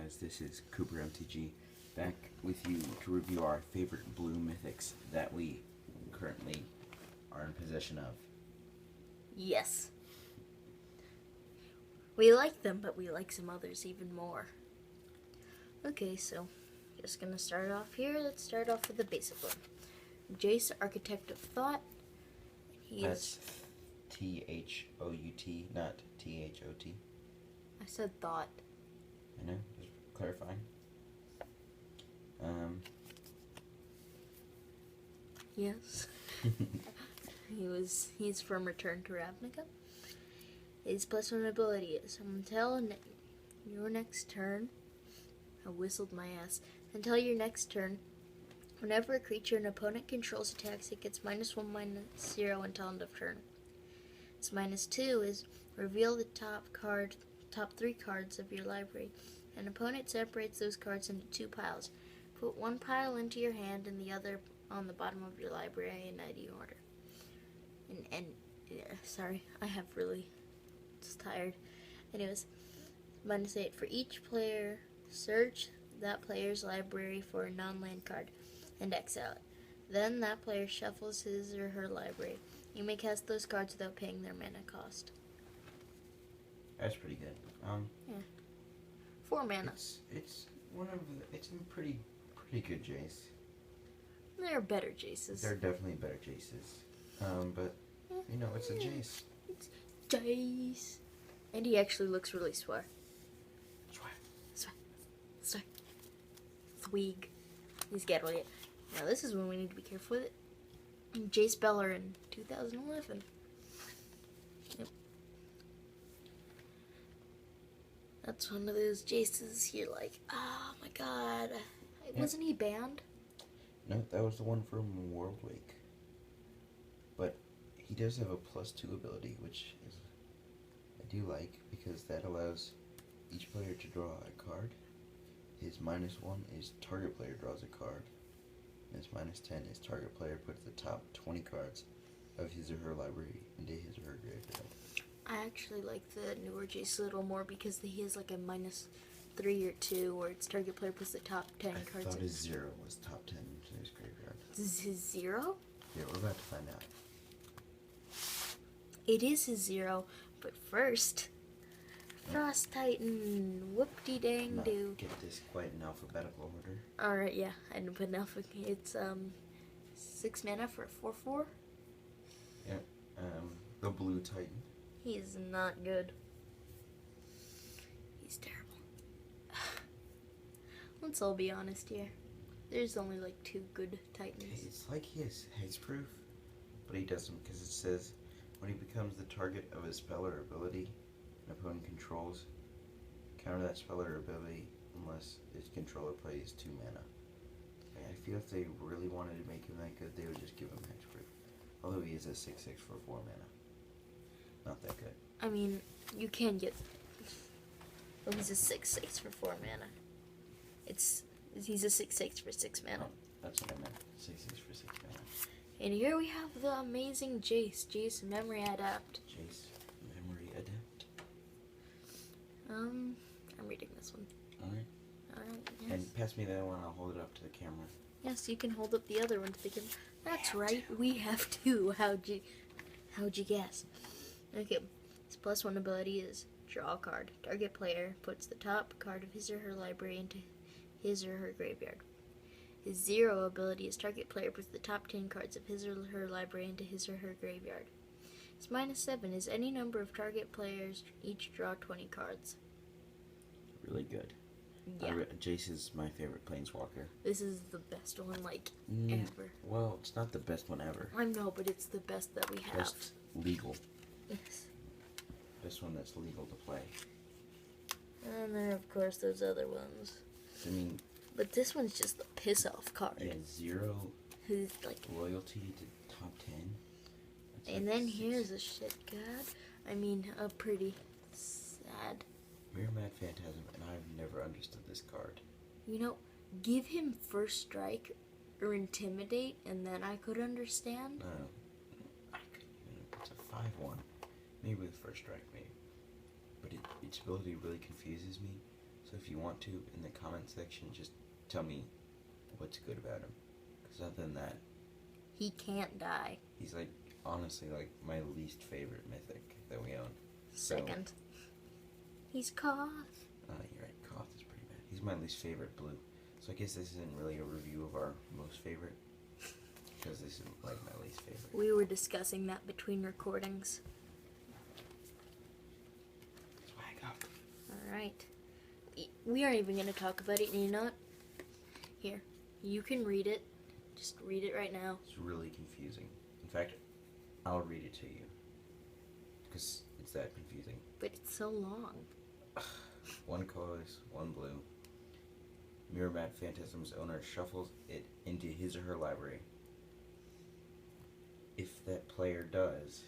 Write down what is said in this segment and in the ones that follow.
guys, this is Cooper MTG back with you to review our favorite blue mythics that we currently are in possession of. Yes. We like them, but we like some others even more. Okay, so just gonna start off here. Let's start off with the basic one. Jace, Architect of Thought. That's T-H-O-U-T, not T-H-O-T. I said thought. I know, just clarifying. Yes. He's from Return to Ravnica. His +1 ability is until your next turn. I whistled my ass. Until your next turn, whenever a creature an opponent controls attacks, it gets -1/-0 until end of turn. Its -2 is reveal the top 3 cards of your library. An opponent separates those cards into 2 piles. Put one pile into your hand and the other on the bottom of your library in any order. Sorry, I have really just tired. Anyways, -8 for each player. Search that player's library for a non-land card and exile it. Then that player shuffles his or her library. You may cast those cards without paying their mana cost. That's pretty good. Yeah. 4 mana. It's a pretty good Jace. There are better Jaces. There are definitely better Jaces. But you know, it's a Jace. It's Jace. And he actually looks really swag. Swag. Thweeg. He's Gatway. Now this is when we need to be careful with it. Jace Beller in 2011. Yep. That's one of those Jaces you're like, oh my god. Wasn't he banned? No, that was the one from World Week. But he does have a +2 ability, which is I do like, because that allows each player to draw a card. His -1 is target player draws a card. And his -10 is target player puts the top 20 cards of his or her library into his or her graveyard. I actually like the newer Jace a little more because he has like a -3 or 2 where its target player puts the top 10 cards. I thought his 0 was top 10 in his graveyard. This is his 0? Yeah, we're about to find out. It is his 0, but first, Frost Titan, whoop-de-dang-do. Get this quite in alphabetical order. Alright, yeah, I didn't put an alpha. It's 6 mana for a 4/4. Yeah, the blue Titan. He's not good. He's terrible. Let's all be honest here. There's only like 2 good Titans. It's like he has hexproof, but he doesn't, because it says when he becomes the target of a spell or ability an opponent controls, counter that spell or ability unless its controller plays 2 mana. I feel if they really wanted to make him that good, they would just give him hexproof. Although he is a 6/6 for 4 mana. Not that good. I mean, you can get... Oh, he's a 6/6 for 4 mana. He's a 6/6 for 6 mana. Oh, that's what I meant. 6/6 for 6 mana. And here we have the amazing Jace. Jace Memory Adapt. Jace Memory Adapt. I'm reading this one. Alright. Alright, yes. And pass me that one, I'll hold it up to the camera. Yes, you can hold up the other one to the camera. That's right, we have 2. How'd you guess? Okay, his +1 ability is draw a card. Target player puts the top card of his or her library into his or her graveyard. His 0 ability is target player puts the top 10 cards of his or her library into his or her graveyard. His -7 is any number of target players each draw 20 cards. Really good. Yeah. Jace is my favorite planeswalker. This is the best one, like, ever. Well, it's not the best one ever. I know, but it's the best that we have. Best legal. Yes. This one that's legal to play. And then, of course, those other ones. I mean... But this one's just the piss-off card. Yeah, 0 like, loyalty to top 10. That's and like then 6. here's a shit card. I mean, a pretty sad. Mirror Mad Phantasm, and I've never understood this card. You know, give him First Strike or Intimidate, and then I could understand. No. It's a 5/1. Maybe with First Strike, maybe. But its ability really confuses me. So if you want to, in the comment section, just tell me what's good about him. Because other than that, he can't die. he's like, honestly, like my least favorite mythic that we own. Second. He's Koth. You're right, Koth is pretty bad. He's my least favorite blue. So I guess this isn't really a review of our most favorite. Because this is like my least favorite. We were discussing that between recordings. Swag up. Alright. We aren't even going to talk about it, you know what? Here, you can read it. Just read it right now. It's really confusing. In fact, I'll read it to you. Because it's that confusing. But it's so long. One colorless, one blue. Mirror Mat Phantasm's owner shuffles it into his or her library. If that player does,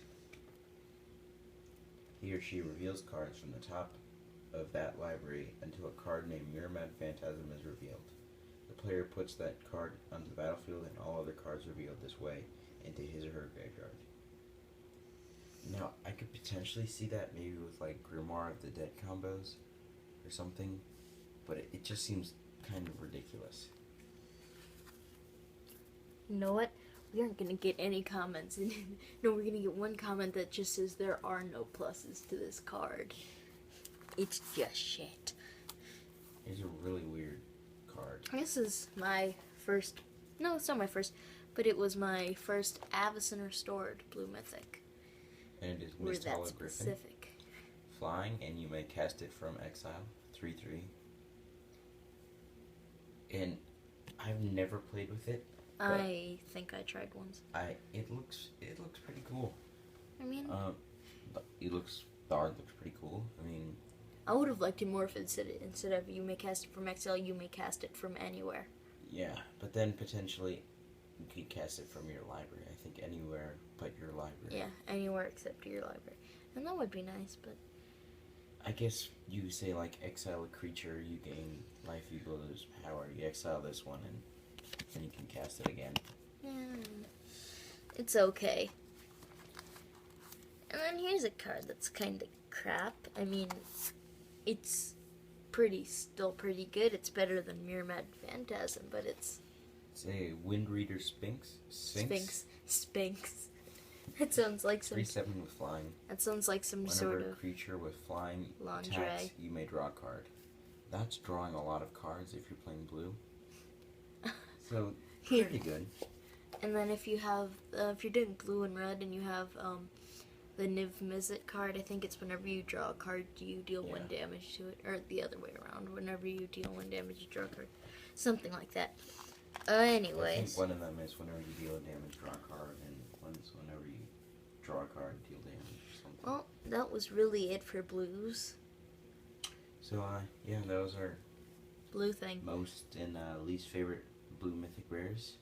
he or she reveals cards from the top of that library until a card named Mirror Mat Phantasm is revealed. The player puts that card onto the battlefield and all other cards revealed this way into his or her graveyard. Now, I could potentially see that maybe with like Grimoire of the Dead combos or something, but it just seems kind of ridiculous. You know what? We aren't going to get any comments. No, we're going to get one comment that just says there are no pluses to this card. It's just shit. It's a really weird card. This is my first... No, it's not my first, but it was my first Avacyn Restored Blue Mythic. And it is We're Mist that Hollow Griffin. specific. Flying, and you may cast it from exile. 3/3. And I've never played with it. I think I tried once. It looks pretty cool. I mean, The art looks pretty cool. I mean, I would have liked it more if it said instead of you may cast it from exile, you may cast it from anywhere. yeah, but then potentially you could cast it from your library. I think anywhere but your library. Yeah, anywhere except your library. And that would be nice, but... I guess you say like exile a creature, you gain life equals power. You exile this one and then you can cast it again. Yeah, it's okay. And then here's a card that's kind of crap. I mean, it's still pretty good. It's better than Mirror Mat Phantasm, but it's... It's a Wind Reader Sphinx. Sphinx. That sounds like some... 3/7 with flying. That sounds like some Whenever sort a of... creature with flying lingerie. attacks, you may draw a card. That's drawing a lot of cards if you're playing blue. So, pretty good. And then if you have, if you're doing blue and red and you have the Niv Mizzet card, I think it's whenever you draw a card, you deal 1 damage to it. Or the other way around. Whenever you deal 1 damage, you draw a card. Something like that. I Anyways. think one of them is whenever you deal a damage, draw a card, and one's whenever you draw a card, deal damage or something. Well, that was really it for blues. So, yeah, those are Blue thing. most and least favorite blue mythic rares.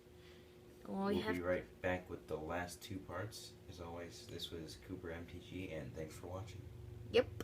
Well, We'll be right back with the last 2 parts. As always, this was Cooper MTG, and thanks for watching. Yep.